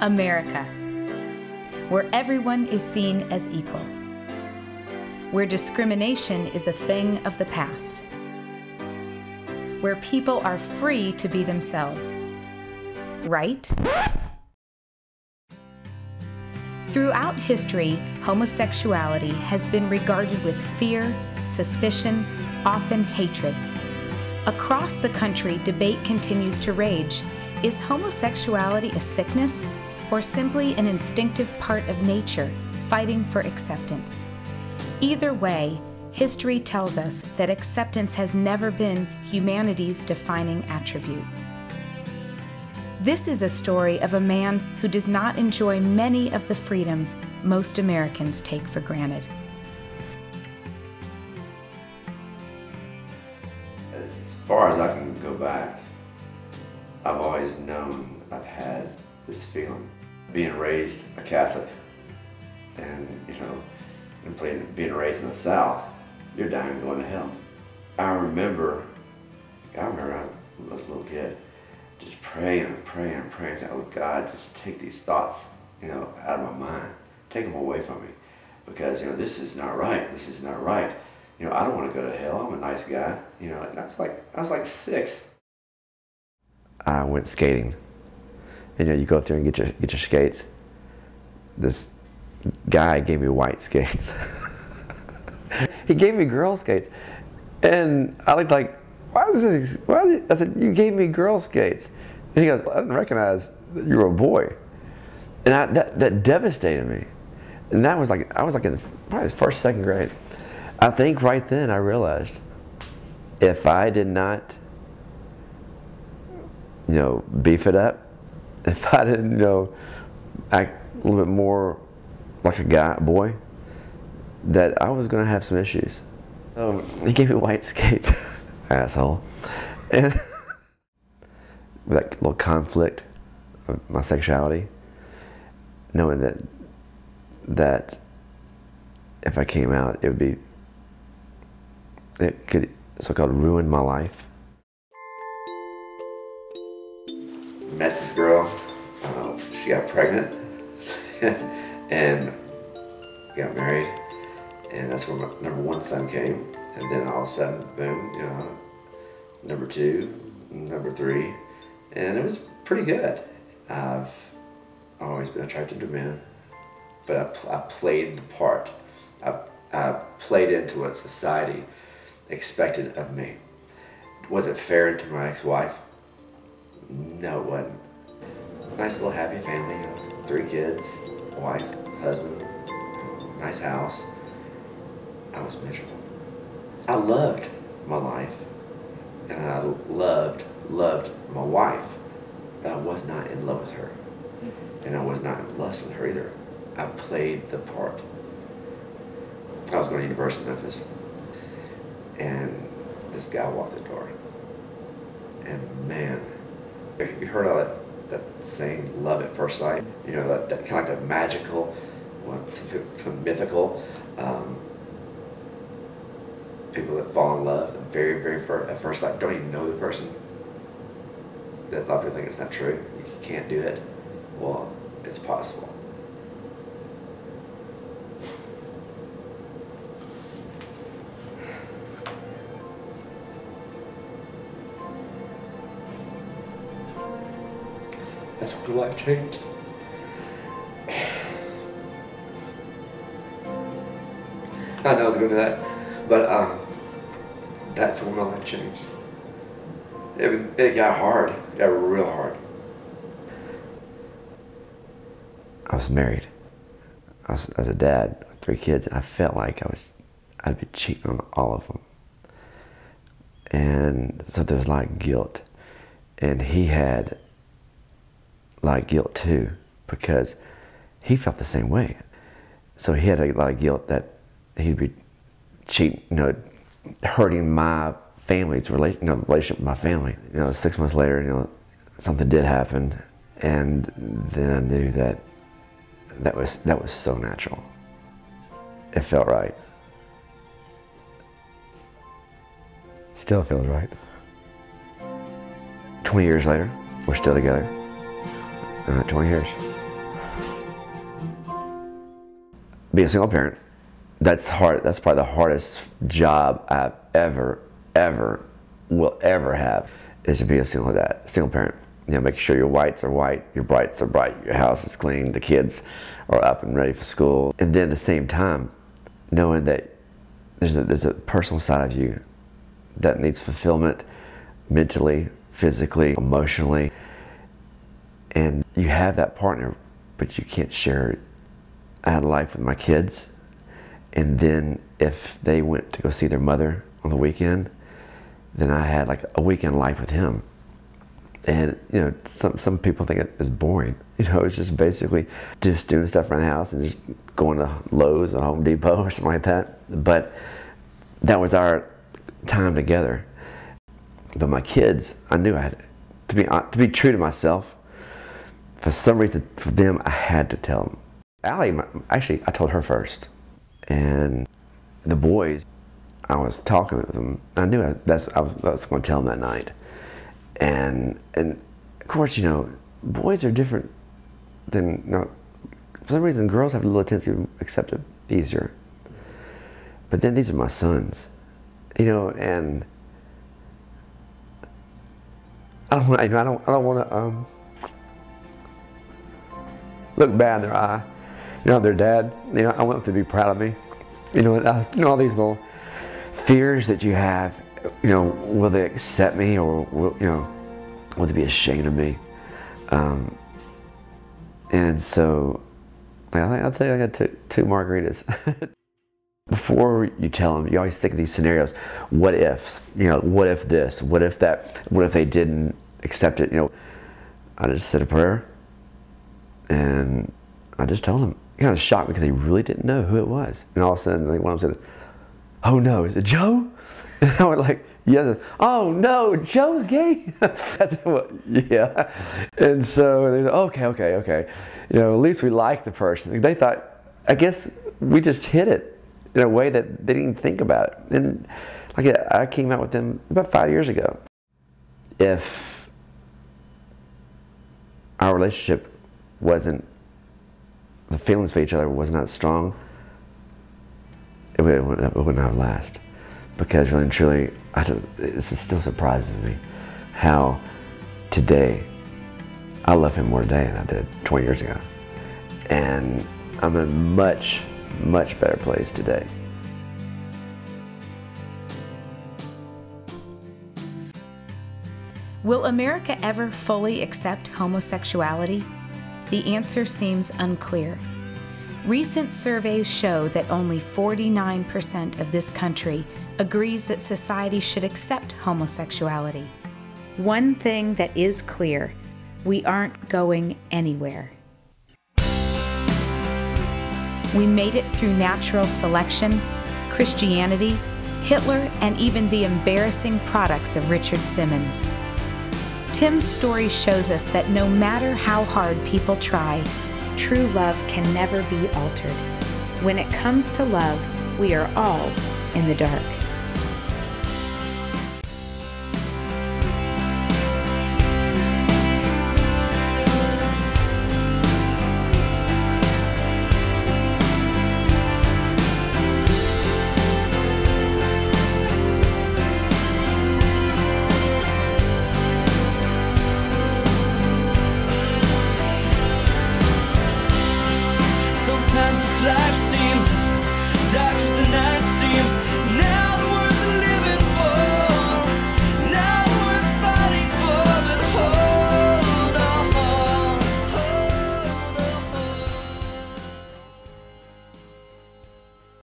America, where everyone is seen as equal, where discrimination is a thing of the past, where people are free to be themselves. Right? Throughout history, homosexuality has been regarded with fear, suspicion, often hatred. Across the country, debate continues to rage. Is homosexuality a sickness, or simply an instinctive part of nature, fighting for acceptance? Either way, history tells us that acceptance has never been humanity's defining attribute. This is a story of a man who does not enjoy many of the freedoms most Americans take for granted. As far as I can go back, I've always known I've had this feeling. Being raised a Catholic and, being raised in the South, you're dying going to hell. I remember I was a little kid, just praying and praying and praying, saying, oh God, just take these thoughts, out of my mind. Take them away from me. Because, this is not right. This is not right. I don't want to go to hell. I'm a nice guy. And I was like 6. I went skating. And, you go up there and get your skates. This guy gave me white skates. He gave me girl skates. And I looked like, why is this? I said, you gave me girl skates. And he goes, I didn't recognize that you were a boy. And that devastated me. And I was like in probably the first, second grade. I think right then I realized if I did not, beef it up, if I didn't, act a little bit more like a boy, that I was going to have some issues. He gave me white skates, asshole. And that little conflict of my sexuality, knowing that if I came out, it could so-called ruin my life. Met this girl, she got pregnant and got married, and that's when my number 1 son came, and then all of a sudden, boom, number 2, number 3, and it was pretty good. I've always been attracted to men, but I played the part. I played into what society expected of me. Was it fair to my ex-wife? No, it wasn't. Nice little happy family, 3 kids, wife, husband, nice house. I was miserable. I loved my life, and I loved my wife, but I was not in love with her, and I was not in lust with her either. I played the part. I was going to university in Memphis, and this guy walked the door, and man, you heard of that saying, love at first sight? That kind of like that magical, some mythical, people that fall in love at first sight, don't even know the person. That a lot of people think it's not true. You can't do it. Well, it's possible. That's when my life changed. I know I was going to do that, but that's when my life changed. It got hard. It got real hard. I was married. As a dad with 3 kids, and I felt like I'd be cheating on all of them. And so there was a lot of guilt. And he had a lot of guilt too, because he felt the same way. So he had a lot of guilt that he'd be cheating, hurting my family's relationship with my family. 6 months later, something did happen, and then I knew that was so natural. It felt right. Still feels right. 20 years later, we're still together. 20 years. be a single parent. That's hard. That's probably the hardest job I've will ever have, is to be a single parent. You know, making sure your whites are white, your brights are bright, your house is clean, the kids are up and ready for school. And then at the same time, knowing that there's a personal side of you that needs fulfillment mentally, physically, emotionally. And you have that partner, but you can't share it. I had a life with my kids, and then if they went to go see their mother on the weekend, then I had like a weekend life with him. And you know, some people think it's boring. You know, it's just basically just doing stuff around the house and just going to Lowe's or Home Depot or something like that. But that was our time together. But my kids, I knew I had to be true to myself. For some reason, for them, I had to tell them. Allie, actually, I told her first. And the boys, I was talking with them. I knew I was going to tell them that night. And of course, you know, boys are different than, you know, for some reason, girls have a little tendency to accept it easier. But then these are my sons, you know, and I don't want to look bad in their eye. You know, their dad, you know, I want them to be proud of me. You know, all these little fears that you have. You know, will they accept me, or will they be ashamed of me? And so, I think I got two margaritas. Before you tell them, you always think of these scenarios. What ifs? You know, what if this? What if that? What if they didn't accept it? You know, I just said a prayer, and I just told them. It kind of shocked me because they really didn't know who it was. And all of a sudden, one of them said, "Oh no, is it Joe?" And I was like, "Yes." "Oh no, Joe's gay." I said, "Well, yeah." And so they said, okay. You know, at least we like the person. They thought, I guess we just hit it in a way that they didn't think about it. And like I came out with them about 5 years ago. If our relationship wasn't, the feelings for each other was not strong, it wouldn't have lasted. Because really and truly, it still surprises me how today, I love him more today than I did 20 years ago. And I'm in a much, much better place today. Will America ever fully accept homosexuality? The answer seems unclear. Recent surveys show that only 49% of this country agrees that society should accept homosexuality. One thing that is clear, we aren't going anywhere. We made it through natural selection, Christianity, Hitler, and even the embarrassing products of Richard Simmons. Tim's story shows us that no matter how hard people try, true love can never be altered. When it comes to love, we are all in the dark.